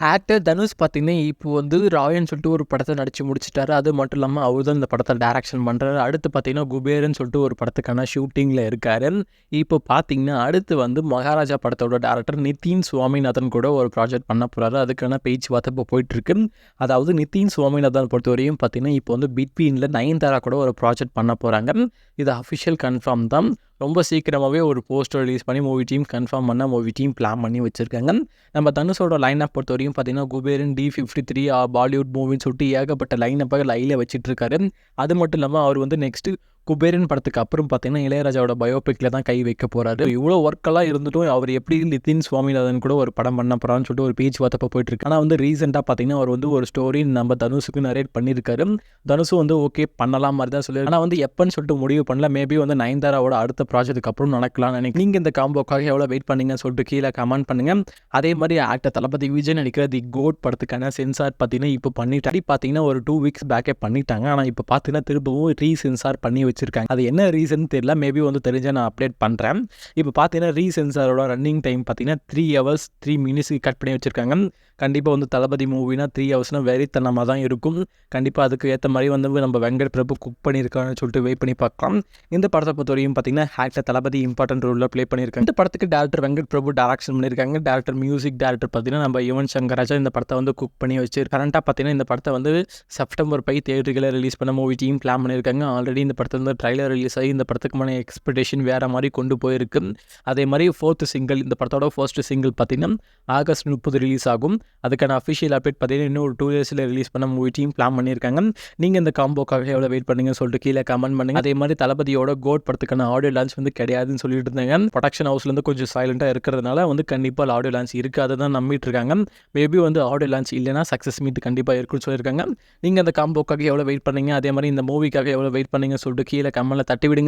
Actor Dhanush பார்த்தீங்கன்னா, இப்போ வந்து ராயன்னு சொல்லிட்டு ஒரு படத்த நடிச்சு முடிச்சுட்டாரு. அது மட்டும் இல்லாம அவரு தான் இந்த படத்த டைரக்ஷன் பண்றாரு. அடுத்து பார்த்தீங்கன்னா, குபேரன்னு சொல்லிட்டு ஒரு படத்துக்கான ஷூட்டிங்ல இருக்காரு. இப்போ பார்த்தீங்கன்னா, அடுத்து வந்து மகாராஜா படத்தோட டைரக்டர் நிதின் சுவாமிநாதன் கூட ஒரு ப்ராஜெக்ட் பண்ண போறாரு. அதுக்கான பேச்சுவார்த்தை இப்போ போயிட்டுருக்கு. அதாவது நிதின் சுவாமிநாதன் பொறுத்தவரையும் பார்த்தீங்கன்னா, இப்போ வந்து பிட்வீன்ல நயன்தாரா கூட ஒரு ப்ராஜெக்ட் பண்ண போறாங்க. இது அஃபிஷியல் கன்ஃபார்ம் தான். ரொம்ப சீக்கிரமாகவே ஒரு போஸ்டர் ரிலீஸ் பண்ணி மூவி டீம் கன்ஃபார்ம் பண்ண மூவி டீம் பிளான் பண்ணி வச்சுருக்காங்க. நம்ம தனுஷோட லைன் அப் பொறுத்தவரையும் பார்த்தீங்கன்னா, குபேரன், D53 பாலிவுட் மூவின்னு சொல்லிட்டு ஏகப்பட்ட லைன் அப்பை லைனில் வச்சுட்டு இருக்காரு. அது மட்டும் இல்லாமல் அவர் வந்து நெக்ஸ்ட்டு குபேரன் படத்துக்கு அப்புறம் பார்த்தீங்கன்னா, இளையராஜாவோட பயோபிக்கில் தான் கை வைக்க போகிறாரு. இவ்வளோ ஒர்க்கெல்லாம் இருந்துட்டும் அவர் எப்படி நிதின் சுவாமிநாதன் கூட ஒரு படம் பண்ண போகிறான்னு சொல்லிட்டு ஒரு பேச்சுவார்த்தை போயிட்டுருக்கு. ஆனால் வந்து ரீசெண்டாக பார்த்தீங்கன்னா, அவர் வந்து ஒரு ஸ்டோரி நம்ம தனுஷுக்கு நரேட் பண்ணியிருக்காரு. தனுஷும் வந்து ஓகே பண்ணலாம் மாதிரி தான் சொல்லியிருக்காரு. ஆனால் வந்து எப்போன்னு சொல்லிட்டு முடிவு பண்ணல. மேபி வந்து நயன்தாராவோட அடுத்த ப்ராஜெக்ட்டுக்கு அப்புறம் நடக்கலாம்னு நினைக்கிறேன். நீங்கள் இந்த காம்போக்காக எவ்வளோ வெயிட் பண்ணீங்கன்னு சொல்லிட்டு கீழே கமெண்ட் பண்ணுங்கள். அதே மாதிரி ஆக்டர் தளபதி விஜய் நடிக்கிற தி கோட் படத்துக்கான சென்சார் பார்த்தீங்கன்னா இப்போ பண்ணிட்டாங்க. பார்த்தீங்கன்னா ஒரு 2 வீக்ஸ் பேக்கே பண்ணிட்டாங்க. ஆனால் இப்போ பார்த்தீங்கன்னா திரும்பவும் ரீசென்சார் பண்ணி வச்சிருக்காங்க. அது என்ன ரீசன் தெரியல. மேபி வந்து தெரிஞ்சால் நான் அப்டேட் பண்ணுறேன். இப்போ பார்த்தீங்கன்னா ரீசென்சாரோட ரன்னிங் டைம் பார்த்தீங்கன்னா 3 hours 3 minutes கட் பண்ணி வச்சிருக்காங்க. கண்டிப்பாக வந்து தளபதி மூவினா 3 hours வெறித்தனமாக தான் இருக்கும். கண்டிப்பாக அதுக்கு ஏற்ற மாதிரி வந்து நம்ம வெங்கட் பிரபு குக் பண்ணியிருக்காங்கன்னு சொல்லிட்டு வெயிட் பண்ணி பார்க்கலாம். இந்த படத்தை பொறுத்தவரையும் பார்த்தீங்கன்னா ஆக்டர் தளபதி இம்பார்ட்டன்ட் ரோலில் ப்ளே பண்ணியிருக்காங்க. இந்த படத்துக்கு டேரக்டர் வெங்கட் பிரபு டைரக்ஷன் பண்ணியிருக்காங்க. டேரக்டர் மியூசிக் டேரக்டர் பார்த்தீங்கன்னா நம்ம யுவன் சங்கர் ராஜா இந்த படத்தை வந்து குக் பண்ணி வச்சு கரண்ட்டாக பார்த்தீங்கன்னா இந்த படத்தை வந்து செப்டம்பர் 5 தியேட்டர்களை ரிலீஸ் பண்ண மூவி டீம் பிளான் பண்ணியிருக்காங்க. ஆல்ரெடி இந்த படத்தை வந்து ட்ரைலர் ரிலீஸ் ஆகி இந்த படத்துக்குமான எக்ஸ்பெக்டேஷன் வேறு மாதிரி கொண்டு போயிருக்கு. அதே மாதிரி 4th சிங்கிள் இந்த படத்தோட ஃபர்ஸ்ட் சிங்கிள் பார்த்தீங்கன்னா ஆகஸ்ட் 30 ரிலீஸ் ஆகும். அதுக்கான அஃபிஷியல் அப்டேட் பார்த்தீங்கன்னா இன்னும் ஒரு 2 daysல ரிலீஸ் பண்ண மூவி டீம் பிளான் பண்ணியிருக்காங்க. நீங்கள் இந்த காம்போக்காக எவ்வளோ வெயிட் பண்ணுங்கன்னு சொல்லிட்டு கீழே கமெண்ட் பண்ணுங்கள். அதே மாதிரி தளபதியோட கோட் படத்துக்கான ஆடியோ லான்ச் வந்து கிடையாதுன்னு சொல்லிட்டு இருந்தாங்க. ப்ரொடக்ஷன் ஹவுஸ்லேருந்து கொஞ்சம் சைலண்டாக இருக்கிறதுனால வந்து கண்டிப்பாக ஆடியோ லான்ச் இருக்காது தான் நம்பிட்டு இருக்காங்க. மேபி வந்து ஆடியோ லான்ச் இல்லைனா சக்ஸஸ் மீட் கண்டிப்பாக இருக்குன்னு சொல்லியிருக்காங்க. நீங்கள் அந்த காம்போக்காக எவ்வளோ வெயிட் பண்ணீங்க, அதே மாதிரி இந்த மூவிக்காக எவ்வளோ வெயிட் பண்ணீங்கன்னு சொல்லிட்டு கீழே கமெண்ட்டில் தட்டி விடுங்க.